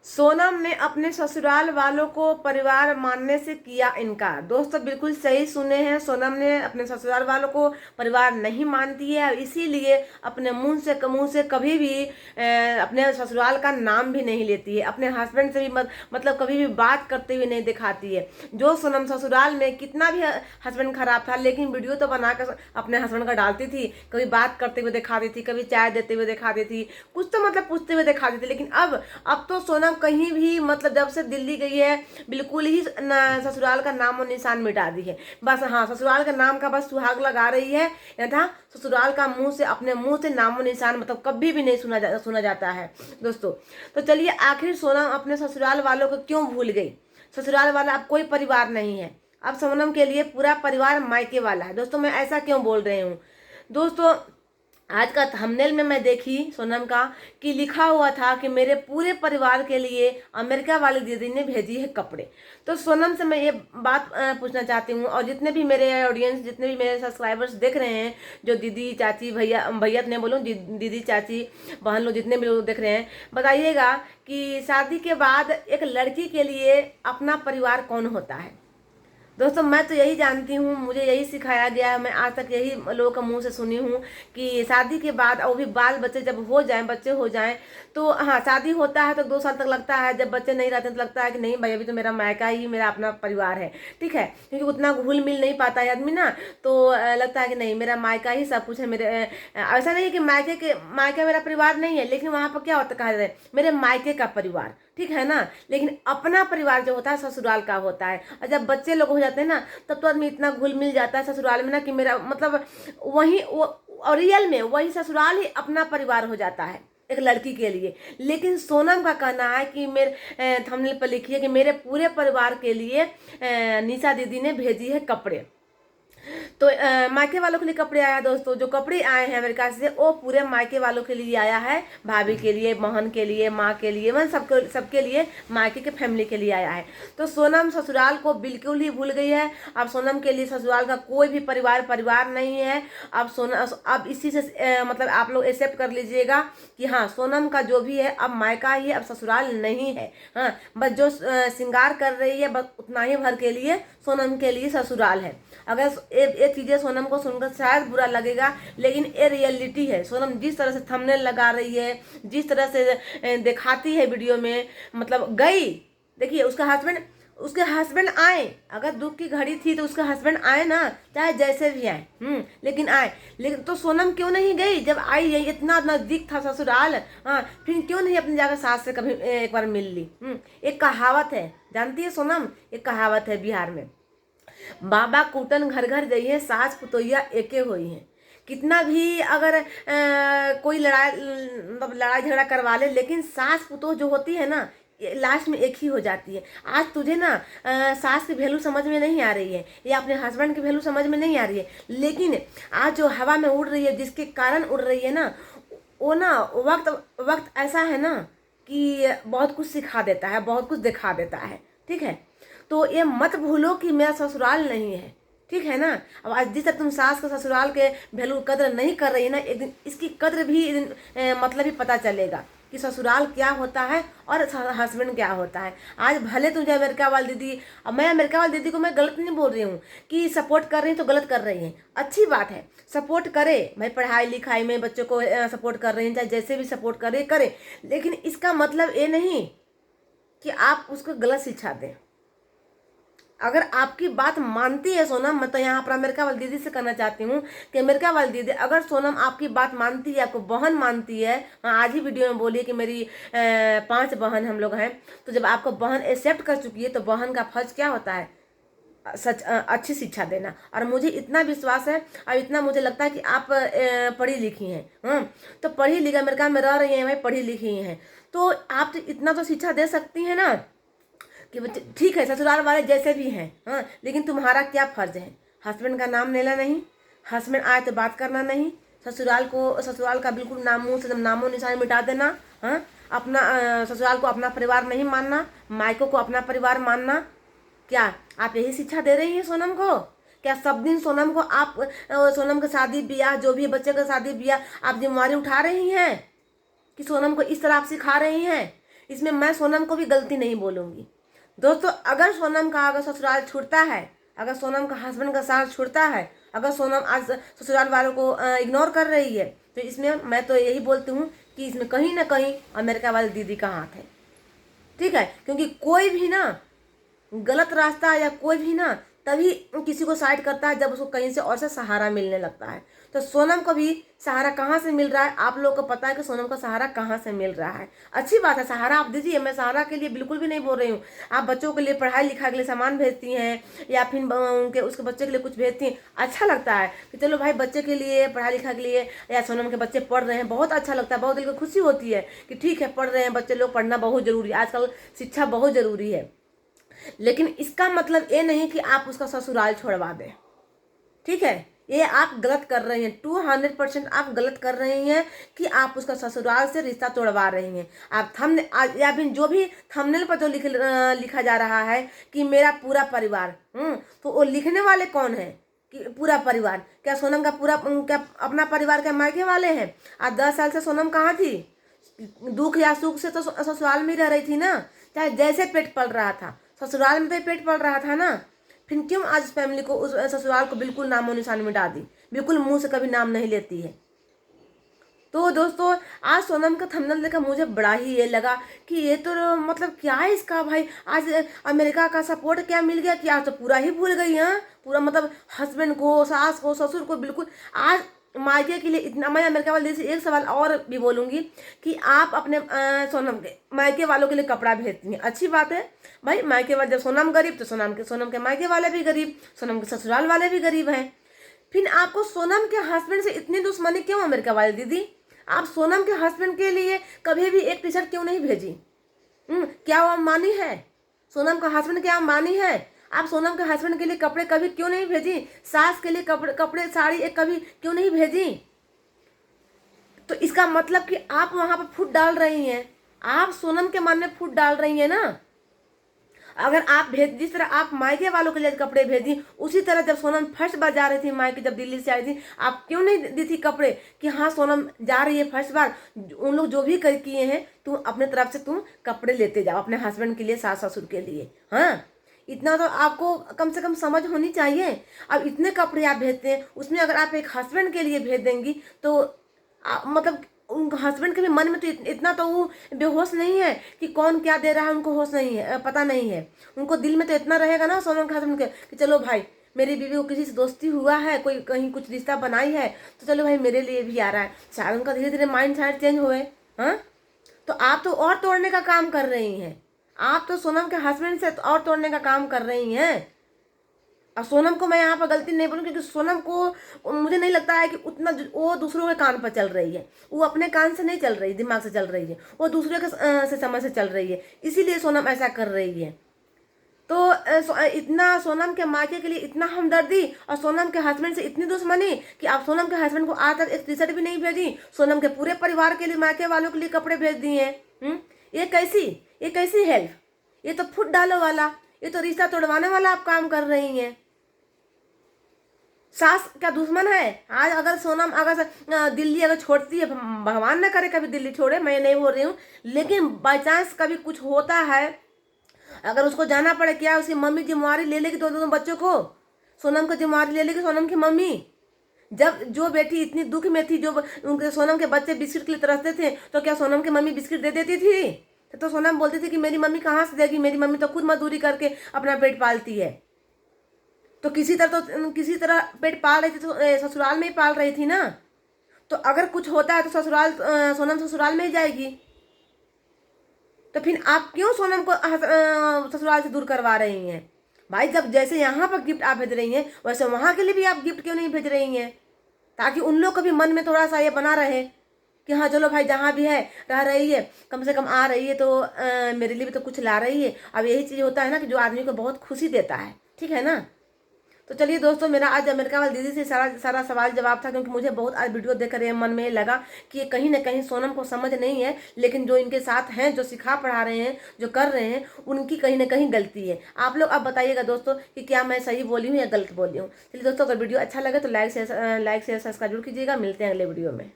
सोनम ने अपने ससुराल वालों को परिवार मानने से किया इनकार। दोस्तों बिल्कुल सही सुने हैं, सोनम ने अपने ससुराल वालों को परिवार नहीं मानती है और इसीलिए अपने मुंह से कभी भी अपने ससुराल का नाम भी नहीं लेती है। अपने हस्बैंड से भी मतलब कभी भी बात करते हुए नहीं दिखाती है। जो सोनम ससुराल में कितना भी हस्बैंड खराब था लेकिन वीडियो तो बनाकर अपने हस्बैंड का डालती थी, कभी बात करते हुए दिखाती थी, कभी चाय देते हुए दिखाती थी, कुछ तो मतलब पूछते हुए दिखाती थी। लेकिन अब तो सोनम कहीं भी मतलब जब से दिल्ली गई है बिल्कुल ही ससुराल का नाम और निशान मिटा दी है। बस हाँ, ससुराल का नाम का बस सुहाग लगा रही है, तथा ससुराल का अपने मुंह से नामो निशान मतलब कभी भी नहीं सुना जाता है दोस्तों। तो चलिए, आखिर सोनम अपने ससुराल वालों को क्यों भूल गई? ससुराल वाला अब कोई परिवार नहीं है, अब सोनम के लिए पूरा परिवार मायके वाला है। दोस्तों मैं ऐसा क्यों बोल रही हूँ? दोस्तों आज का थंबनेल में मैं देखी सोनम का कि लिखा हुआ था कि मेरे पूरे परिवार के लिए अमेरिका वाली दीदी ने भेजी है कपड़े। तो सोनम से मैं ये बात पूछना चाहती हूँ, और जितने भी मेरे ऑडियंस, जितने भी मेरे सब्सक्राइबर्स देख रहे हैं, जो दीदी चाची भैया भैया ने बोलूँ, दीदी चाची बहन लोग जितने भी लोग देख रहे हैं, बताइएगा कि शादी के बाद एक लड़की के लिए अपना परिवार कौन होता है? दोस्तों मैं तो यही जानती हूँ, मुझे यही सिखाया गया है, मैं आज तक यही लोगों के मुंह से सुनी हूँ कि शादी के बाद और भी बाल बच्चे जब हो जाएं, बच्चे हो जाएं, तो हाँ शादी होता है तो 2 साल तक लगता है, जब बच्चे नहीं रहते तो लगता है कि नहीं भाई अभी तो मेरा मायका ही मेरा अपना परिवार है। ठीक है, क्योंकि उतना घुल मिल नहीं पाता है आदमी ना, तो लगता है कि नहीं मेरा मायका ही सब कुछ है। मेरे ऐसा नहीं कि मायका मेरा परिवार नहीं है, लेकिन वहाँ पर क्या होता कहा जाता है मेरे मायके का परिवार, ठीक है ना। लेकिन अपना परिवार जो होता है ससुराल का होता है। और जब बच्चे लोग हो जाते हैं ना, तब तो आदमी इतना घुल मिल जाता है ससुराल में ना कि मेरा मतलब वही और रियल में वही ससुराल ही अपना परिवार हो जाता है एक लड़की के लिए। लेकिन सोनम का कहना है कि मेरे थंबनेल पर लिखिए कि मेरे पूरे परिवार के लिए निशा दीदी ने भेजी है कपड़े। तो मायके वालों के लिए कपड़े आया दोस्तों, जो कपड़े आए हैं अमेरिका से वो पूरे मायके वालों के लिए आया है, भाभी के लिए, बहन के लिए, माँ के लिए, मतलब सबके लिए, मायके के फैमिली के लिए आया है। तो सोनम ससुराल को बिल्कुल ही भूल गई है। अब सोनम के लिए ससुराल का कोई भी परिवार नहीं है। अब इसी से मतलब आप लोग एक्सेप्ट कर लीजिएगा कि हाँ सोनम का जो भी है अब मायका ही है, अब ससुराल नहीं है। हाँ बस जो श्रृंगार कर रही है बस उतना ही भर के लिए सोनम के लिए ससुराल है। अगर ये चीज़ें सोनम को सुनकर शायद बुरा लगेगा, लेकिन ये रियलिटी है। सोनम जिस तरह से थंबनेल लगा रही है, जिस तरह से दिखाती है वीडियो में, मतलब गई, देखिए उसके हस्बैंड आए, अगर दुख की घड़ी थी तो उसके हस्बैंड आए ना, चाहे जैसे भी आए, लेकिन आए। लेकिन तो सोनम क्यों नहीं गई? जब आई है, इतना नजदीक था ससुराल, हाँ फिर क्यों नहीं अपनी जगह सास से कभी एक बार मिल ली? एक कहावत है, जानती है सोनम? एक कहावत है बिहार में, बाबा कुटन घर घर जाइए, सास पुतोहिया एके होई है। कितना भी अगर कोई लड़ाई झगड़ा करवा ले, लेकिन सास पुतोह जो होती है ना, लास्ट में एक ही हो जाती है। आज तुझे ना सास की वैल्यू समझ में नहीं आ रही है, या अपने हस्बैंड की वैल्यू समझ में नहीं आ रही है, लेकिन आज जो हवा में उड़ रही है, जिसके कारण उड़ रही है ना, वो ना वक्त ऐसा है ना कि बहुत कुछ सिखा देता है, बहुत कुछ दिखा देता है। ठीक है, तो ये मत भूलो कि मेरा ससुराल नहीं है, ठीक है ना। अब आज जिस तरह तुम सास का ससुराल के वैल्यू कद्र नहीं कर रही ना, एक दिन इसकी कद्र भी एक दिन मतलब ही पता चलेगा कि ससुराल क्या होता है और हस्बैंड क्या होता है। आज भले तुझे अमेरिका वाली दीदी, अब मैं अमेरिका वाली दीदी को मैं गलत नहीं बोल रही हूँ कि सपोर्ट कर रही हूँ तो गलत कर रही हैं, अच्छी बात है, सपोर्ट करे भाई, पढ़ाई लिखाई में बच्चों को सपोर्ट कर रही हैं, चाहे जैसे भी सपोर्ट करे, लेकिन इसका मतलब ये नहीं कि आप उसको गलत शिक्षा दें। अगर आपकी बात मानती है सोनम, मैं तो यहाँ पर अमेरिका वाली दीदी से कहना चाहती हूँ कि अमेरिका वाली दीदी, अगर सोनम आपकी बात मानती है, आपको बहन मानती है, हाँ आज ही वीडियो में बोली कि मेरी 5 बहन हम लोग हैं, तो जब आपको बहन एक्सेप्ट कर चुकी है तो बहन का फर्ज क्या होता है? अच्छी शिक्षा देना। और मुझे इतना विश्वास है और इतना मुझे लगता है कि आप पढ़ी लिखी हैं, तो पढ़ी लिखी अमेरिका में रह रही हैं भाई, पढ़ी लिखी हैं, तो आप तो इतना तो शिक्षा दे सकती हैं ना कि बच्चे ठीक है ससुराल वाले जैसे भी हैं, हाँ लेकिन तुम्हारा क्या फर्ज है? हस्बैंड का नाम लेना नहीं, हस्बैंड आए तो बात करना नहीं, ससुराल का बिल्कुल मुंह से नामो निशान मिटा देना, हाँ अपना ससुराल को अपना परिवार नहीं मानना, मायकों को अपना परिवार मानना। क्या आप यही शिक्षा दे रही हैं सोनम को? क्या सब दिन सोनम को आप सोनम का शादी ब्याह, जो भी बच्चे का शादी ब्याह, आप जिम्मेवारी उठा रही हैं कि सोनम को इस तरह आप सिखा रही हैं इसमें मैं सोनम को भी गलती नहीं बोलूँगी। दोस्तों अगर सोनम का अगर ससुराल छूटता है, अगर सोनम का हस्बैंड का साथ छूटता है, अगर सोनम आज ससुराल वालों को इग्नोर कर रही है, तो इसमें मैं तो यही बोलती हूँ कि इसमें कहीं ना कहीं अमेरिका वाली दीदी का हाथ है। ठीक है, क्योंकि कोई भी ना गलत रास्ता या कोई भी ना तभी किसी को साइड करता है जब उसको कहीं से और से सहारा मिलने लगता है। तो सोनम को भी सहारा कहाँ से मिल रहा है, आप लोगों को पता है कि सोनम को सहारा कहाँ से मिल रहा है। अच्छी बात है, सहारा आप दीजिए, मैं सहारा के लिए बिल्कुल भी नहीं बोल रही हूँ। आप बच्चों के लिए पढ़ाई लिखाई के लिए सामान भेजती हैं या फिर उनके उसके बच्चे के लिए कुछ भेजती हैं, अच्छा लगता है कि चलो भाई बच्चे के लिए पढ़ाई लिखाई के लिए या सोनम के बच्चे पढ़ रहे हैं, बहुत अच्छा लगता है, बहुत दिल को खुशी होती है कि ठीक है पढ़ रहे हैं बच्चे लोग, पढ़ना बहुत ज़रूरी है, आजकल शिक्षा बहुत ज़रूरी है। लेकिन इसका मतलब ये नहीं कि आप उसका ससुराल छोड़वा दें। ठीक है, ये आप गलत कर रही हैं, 200% आप गलत कर रही हैं कि आप उसका ससुराल से रिश्ता तोड़वा रही हैं। आप या फिर जो भी थंबनेल पर जो लिखा जा रहा है कि मेरा पूरा परिवार, तो वो लिखने वाले कौन है कि पूरा परिवार? क्या सोनम का पूरा क्या अपना परिवार क्या मायके वाले हैं? आज 10 साल से सोनम कहाँ थी? दुख या सुख से तो ससुराल में रह रही थी ना, चाहे जैसे पेट पल रहा था ससुराल में तो पेट पल रहा था ना। फिर क्यों आज उस फैमिली को, उस ससुराल को बिल्कुल नामो निशान मिटा दी, बिल्कुल मुंह से कभी नाम नहीं लेती है। तो दोस्तों आज सोनम का थंबनेल देखा मुझे बड़ा ही ये लगा कि ये तो मतलब क्या है इसका भाई, आज अमेरिका का सपोर्ट क्या मिल गया कि आज तो पूरा ही भूल गई। हाँ, पूरा मतलब हस्बैंड को, सास को, ससुर को बिल्कुल। आज मायके के लिए इतना, मैं अमेरिका वाले से एक सवाल और भी बोलूँगी कि आप अपने सोनम के मायके वालों के लिए कपड़ा भेजती हैं, अच्छी बात है भाई। मायके वाले जब सोनम गरीब तो सोनम के मायके वाले भी गरीब, सोनम के ससुराल वाले भी गरीब हैं। फिर आपको सोनम के हस्बैंड से इतनी दुश्मनी क्यों अमेरिका वाले दीदी? आप सोनम के हस्बैंड के लिए कभी भी एक टी शर्ट क्यों नहीं भेजी? क्या वो अंबानी है? सोनम का हस्बैंड क्या अंबानी है? आप सोनम के हस्बैंड के लिए कपड़े कभी क्यों नहीं भेजी? सास के लिए कपड़े साड़ी एक कभी क्यों नहीं भेजी? तो इसका मतलब कि आप वहां पर फूट डाल रही हैं, आप सोनम के मन में फूट डाल रही हैं ना। अगर आप जिस तरह आप मायके वालों के लिए कपड़े भेजी, उसी तरह जब सोनम फर्स्ट बार जा रही थी मायके, जब दिल्ली से आई थी, आप क्यों नहीं दी थी कपड़े कि हाँ सोनम जा रही है फर्स्ट बार, उन लोग जो भी कर किए हैं तुम अपने तरफ से तुम कपड़े लेते जाओ अपने हस्बैंड के लिए, सास ससुर के लिए। हाँ, इतना तो आपको कम से कम समझ होनी चाहिए। अब इतने कपड़े आप भेजते हैं, उसमें अगर आप एक हस्बैंड के लिए भेज देंगी तो मतलब उन हस्बैंड के भी मन में तो इतना तो वो बेहोश नहीं है कि कौन क्या दे रहा है, उनको होश नहीं है, पता नहीं है। उनको दिल में तो इतना रहेगा ना सोनम के हस्बैंड के कि चलो भाई मेरी बीवी को किसी से दोस्ती हुआ है, कोई कहीं कुछ रिश्ता बनाई है, तो चलो भाई मेरे लिए भी आ रहा है। शायद उनका धीरे धीरे माइंड शायद चेंज हुए। हाँ, तो आप तो और तोड़ने का काम कर रही हैं, आप तो सोनम के हस्बैंड से और तोड़ने का काम कर रही हैं। और सोनम को मैं यहाँ पर गलती नहीं बोलूँ क्योंकि सोनम को मुझे नहीं लगता है कि उतना वो दूसरों के कान पर चल रही है, वो अपने कान से नहीं चल रही, दिमाग से चल रही है, वो दूसरे के से समझ से चल रही है, इसीलिए सोनम ऐसा कर रही है। तो इतना सोनम के मायके के लिए इतना हमदर्दी और सोनम के हस्बैंड से इतनी दुश्मनी कि आप सोनम के हस्बैंड को आज तक एक टी शर्ट भी नहीं भेजी, सोनम के पूरे परिवार के लिए, मायके वालों के लिए कपड़े भेज दिए हैं। ये कैसी हेल्प? ये तो फुट डालो वाला, ये तो रिश्ता तोड़वाने वाला आप काम कर रही हैं। सास क्या दुश्मन है? आज अगर सोनम अगर दिल्ली अगर छोड़ती है, भगवान न करे कभी दिल्ली छोड़े, मैं नहीं बोल रही हूँ, लेकिन बाई चांस कभी कुछ होता है, अगर उसको जाना पड़े, क्या उसकी मम्मी जिम्मेवारी ले लेगी दोनों बच्चों को? सोनम को जिम्मेवारी ले लेगी सोनम की मम्मी? जब जो बेटी इतनी दुख में थी, जो उनके सोनम के बच्चे बिस्किट के लिए तरसते थे, तो क्या सोनम की मम्मी बिस्किट दे देती थी? तो सोनम बोलती थी कि मेरी मम्मी कहाँ से देगी, मेरी मम्मी तो खुद मजदूरी करके अपना पेट पालती है। तो किसी तरह पेट पाल रही थी, तो ससुराल में ही पाल रही थी ना। तो अगर कुछ होता है तो सोनम ससुराल में ही जाएगी। तो फिर आप क्यों सोनम को ससुराल से दूर करवा रही हैं? भाई जब जैसे यहाँ पर गिफ्ट आप भेज रही हैं, वैसे वहाँ के लिए भी आप गिफ्ट क्यों नहीं भेज रही हैं, ताकि उन लोग को भी मन में थोड़ा सा ये बना रहे कि हाँ चलो भाई जहाँ भी है रह रही है, कम से कम आ रही है तो मेरे लिए भी तो कुछ ला रही है। अब यही चीज़ होता है ना कि जो आदमी को बहुत खुशी देता है, ठीक है ना। तो चलिए दोस्तों, मेरा आज अमेरिका वाली दीदी से सारा सवाल जवाब था, क्योंकि मुझे बहुत आज वीडियो देखकर ये मन में लगा कि ये कहीं ना कहीं सोनम को समझ नहीं है, लेकिन जो इनके साथ हैं, जो सिखा पढ़ा रहे हैं, जो कर रहे हैं, उनकी कहीं ना कहीं गलती है। आप लोग अब बताइएगा दोस्तों कि क्या मैं सही बोली हूँ या गलत बोली हूँ। चलिए दोस्तों, अगर वीडियो अच्छा लगे तो लाइक शेयर सब्सक्राइब जरूर कीजिएगा। मिलते हैं अगले वीडियो में।